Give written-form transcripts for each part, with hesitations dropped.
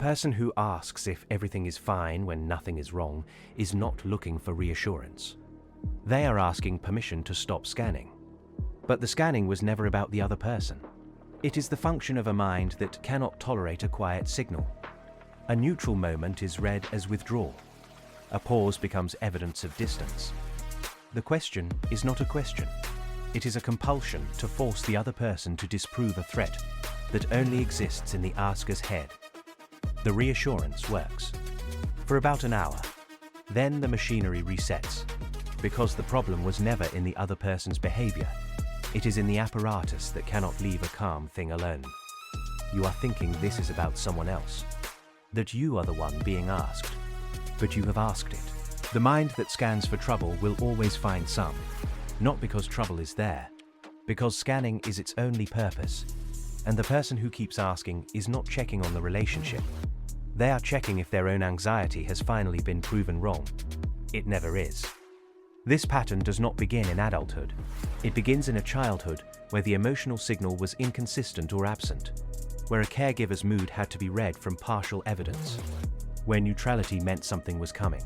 person who asks if everything is fine when nothing is wrong is not looking for reassurance. They are asking permission to stop scanning. But the scanning was never about the other person. It is the function of a mind that cannot tolerate a quiet signal. A neutral moment is read as withdrawal. A pause becomes evidence of distance. The question is not a question. It is a compulsion to force the other person to disprove a threat that only exists in the asker's head. The reassurance works for about an hour. Then the machinery resets, because the problem was never in the other person's behavior. It is in the apparatus that cannot leave a calm thing alone. You are thinking this is about someone else, that you are the one being asked, but you have asked it. The mind that scans for trouble will always find some, not because trouble is there, because scanning is its only purpose, and the person who keeps asking is not checking on the relationship. They are checking if their own anxiety has finally been proven wrong. It never is. This pattern does not begin in adulthood. It begins in a childhood where the emotional signal was inconsistent or absent, where a caregiver's mood had to be read from partial evidence, where neutrality meant something was coming.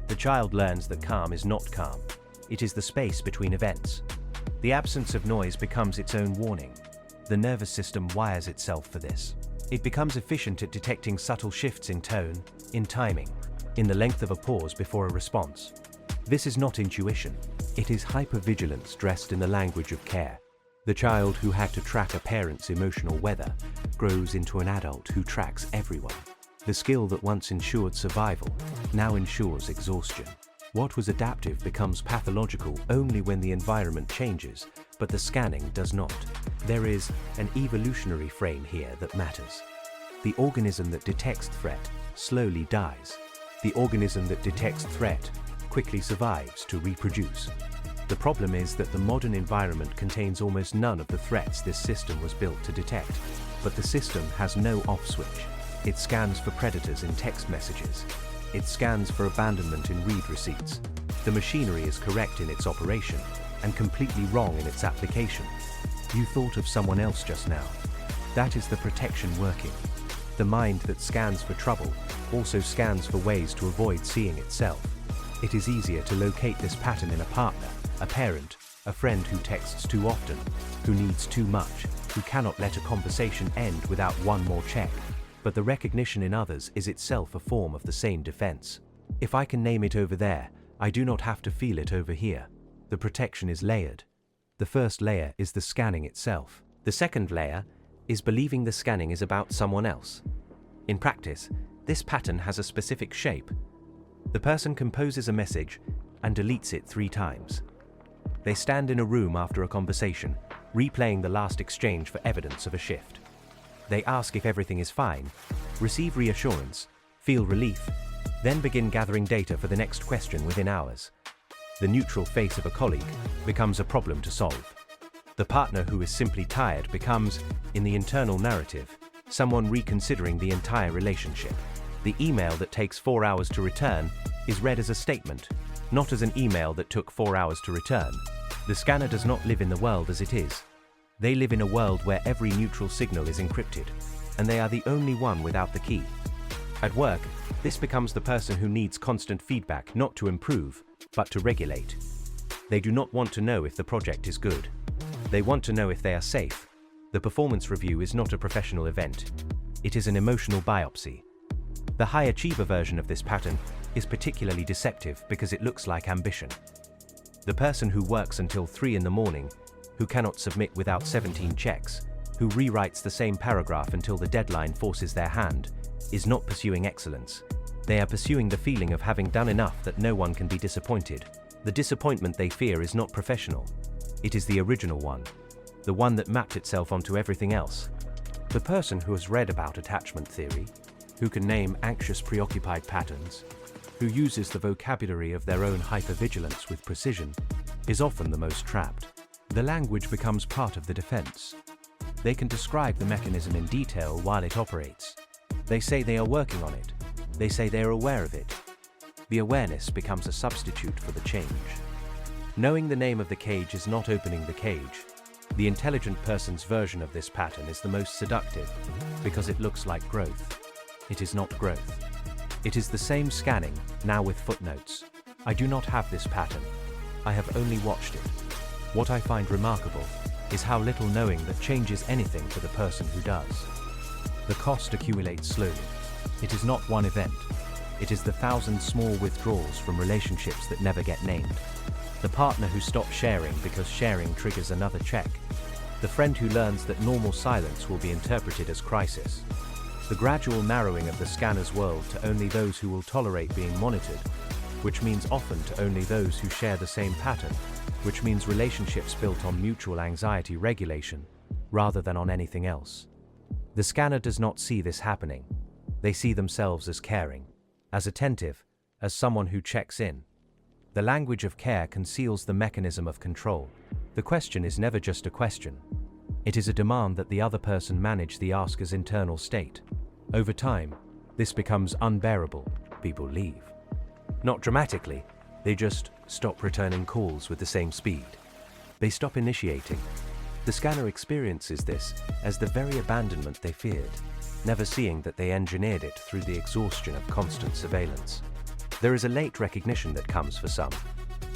The child learns that calm is not calm. It is the space between events. The absence of noise becomes its own warning. The nervous system wires itself for this. It becomes efficient at detecting subtle shifts in tone, in timing, in the length of a pause before a response. This is not intuition. It is hypervigilance dressed in the language of care. The child who had to track a parent's emotional weather grows into an adult who tracks everyone. The skill that once ensured survival now ensures exhaustion. What was adaptive becomes pathological only when the environment changes, but the scanning does not. There is an evolutionary frame here that matters. The organism that detects threat slowly dies. The organism that detects threat quickly survives to reproduce. The problem is that the modern environment contains almost none of the threats this system was built to detect, but the system has no off switch. It scans for predators in text messages. It scans for abandonment in read receipts. The machinery is correct in its operation and completely wrong in its application. You thought of someone else just now. That is the protection working. The mind that scans for trouble also scans for ways to avoid seeing itself. It is easier to locate this pattern in a partner, a parent, a friend who texts too often, who needs too much, who cannot let a conversation end without one more check. But the recognition in others is itself a form of the same defense. If I can name it over there, I do not have to feel it over here. The protection is layered. The first layer is the scanning itself. The second layer is believing the scanning is about someone else. In practice, this pattern has a specific shape. The person composes a message and deletes it 3 times. They stand in a room after a conversation, replaying the last exchange for evidence of a shift. They ask if everything is fine, receive reassurance, feel relief, then begin gathering data for the next question within hours. The neutral face of a colleague becomes a problem to solve. The partner who is simply tired becomes, in the internal narrative, someone reconsidering the entire relationship. The email that takes 4 hours to return is read as a statement, not as an email that took 4 hours to return. The scanner does not live in the world as it is. They live in a world where every neutral signal is encrypted, and they are the only one without the key. At work, this becomes the person who needs constant feedback not to improve, but to regulate. They do not want to know if the project is good. They want to know if they are safe. The performance review is not a professional event. It is an emotional biopsy. The high achiever version of this pattern is particularly deceptive because it looks like ambition. The person who works until 3 in the morning, who cannot submit without 17 checks, who rewrites the same paragraph until the deadline forces their hand, is not pursuing excellence. They are pursuing the feeling of having done enough that no one can be disappointed. The disappointment they fear is not professional. It is the original one, the one that mapped itself onto everything else. The person who has read about attachment theory, who can name anxious preoccupied patterns, who uses the vocabulary of their own hypervigilance with precision, is often the most trapped. The language becomes part of the defense. They can describe the mechanism in detail while it operates. They say they are working on it. They say they are aware of it. The awareness becomes a substitute for the change. Knowing the name of the cage is not opening the cage. The intelligent person's version of this pattern is the most seductive because it looks like growth. It is not growth. It is the same scanning, now with footnotes. I do not have this pattern. I have only watched it. What I find remarkable is how little knowing that changes anything for the person who does. The cost accumulates slowly. It is not one event. It is the 1,000 small withdrawals from relationships that never get named. The partner who stops sharing because sharing triggers another check. The friend who learns that normal silence will be interpreted as crisis. The gradual narrowing of the scanner's world to only those who will tolerate being monitored, which means often to only those who share the same pattern, which means relationships built on mutual anxiety regulation, rather than on anything else. The scanner does not see this happening. They see themselves as caring, as attentive, as someone who checks in. The language of care conceals the mechanism of control. The question is never just a question. It is a demand that the other person manage the asker's internal state. Over time, this becomes unbearable. People leave. Not dramatically, they just stop returning calls with the same speed. They stop initiating. The scanner experiences this as the very abandonment they feared, never seeing that they engineered it through the exhaustion of constant surveillance. There is a late recognition that comes for some,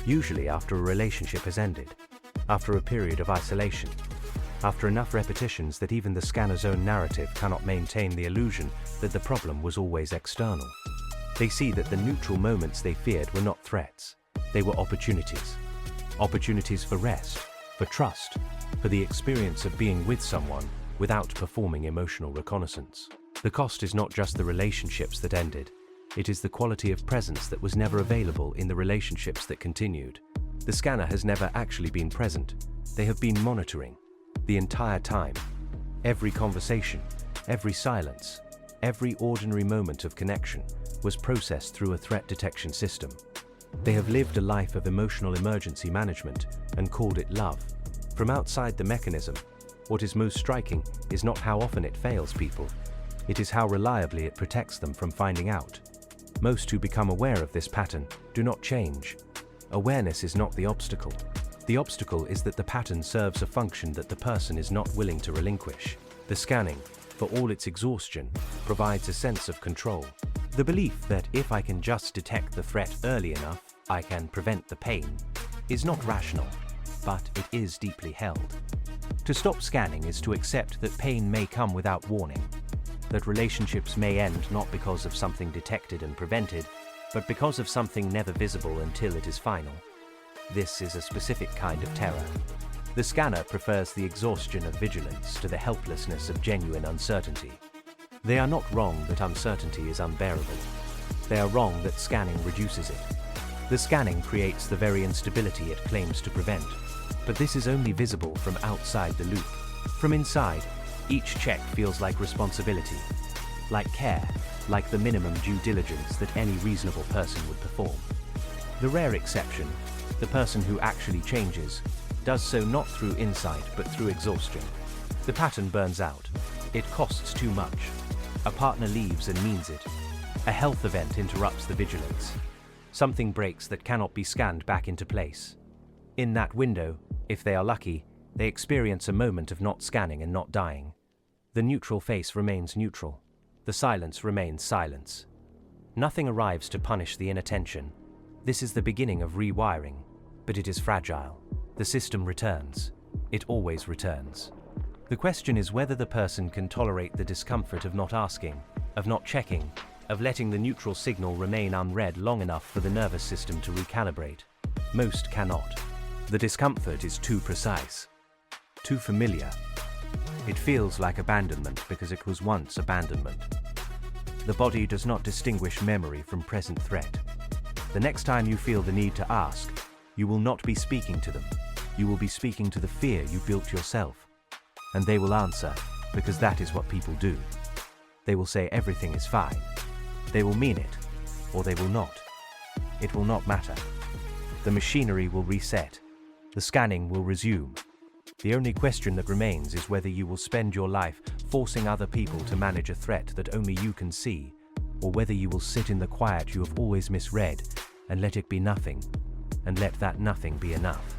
usually after a relationship has ended, after a period of isolation, after enough repetitions that even the scanner's own narrative cannot maintain the illusion that the problem was always external. They see that the neutral moments they feared were not threats. They were opportunities. Opportunities for rest, for trust, for the experience of being with someone without performing emotional reconnaissance. The cost is not just the relationships that ended. It is the quality of presence that was never available in the relationships that continued. The scanner has never actually been present. They have been monitoring the entire time. Every conversation, every silence, every ordinary moment of connection was processed through a threat detection system. They have lived a life of emotional emergency management and called it love. From outside the mechanism, what is most striking is not how often it fails people. It is how reliably it protects them from finding out. Most who become aware of this pattern do not change. Awareness is not the obstacle. The obstacle is that the pattern serves a function that the person is not willing to relinquish. The scanning, for all its exhaustion, provides a sense of control. The belief that if I can just detect the threat early enough, I can prevent the pain, is not rational, but it is deeply held. To stop scanning is to accept that pain may come without warning, that relationships may end not because of something detected and prevented, but because of something never visible until it is final. This is a specific kind of terror. The scanner prefers the exhaustion of vigilance to the helplessness of genuine uncertainty. They are not wrong that uncertainty is unbearable. They are wrong that scanning reduces it. The scanning creates the very instability it claims to prevent, but this is only visible from outside the loop. From inside, each check feels like responsibility, like care, like the minimum due diligence that any reasonable person would perform. The rare exception, the person who actually changes, does so not through insight but through exhaustion. The pattern burns out. It costs too much. A partner leaves and means it. A health event interrupts the vigilance. Something breaks that cannot be scanned back into place. In that window, if they are lucky, they experience a moment of not scanning and not dying. The neutral face remains neutral. The silence remains silence. Nothing arrives to punish the inattention. This is the beginning of rewiring, but it is fragile. The system returns. It always returns. The question is whether the person can tolerate the discomfort of not asking, of not checking, of letting the neutral signal remain unread long enough for the nervous system to recalibrate. Most cannot. The discomfort is too precise, too familiar. It feels like abandonment because it was once abandonment. The body does not distinguish memory from present threat. The next time you feel the need to ask, you will not be speaking to them. You will be speaking to the fear you built yourself. And they will answer, because that is what people do. They will say everything is fine. They will mean it, or they will not. It will not matter. The machinery will reset. The scanning will resume. The only question that remains is whether you will spend your life forcing other people to manage a threat that only you can see, or whether you will sit in the quiet you have always misread and let it be nothing, and let that nothing be enough.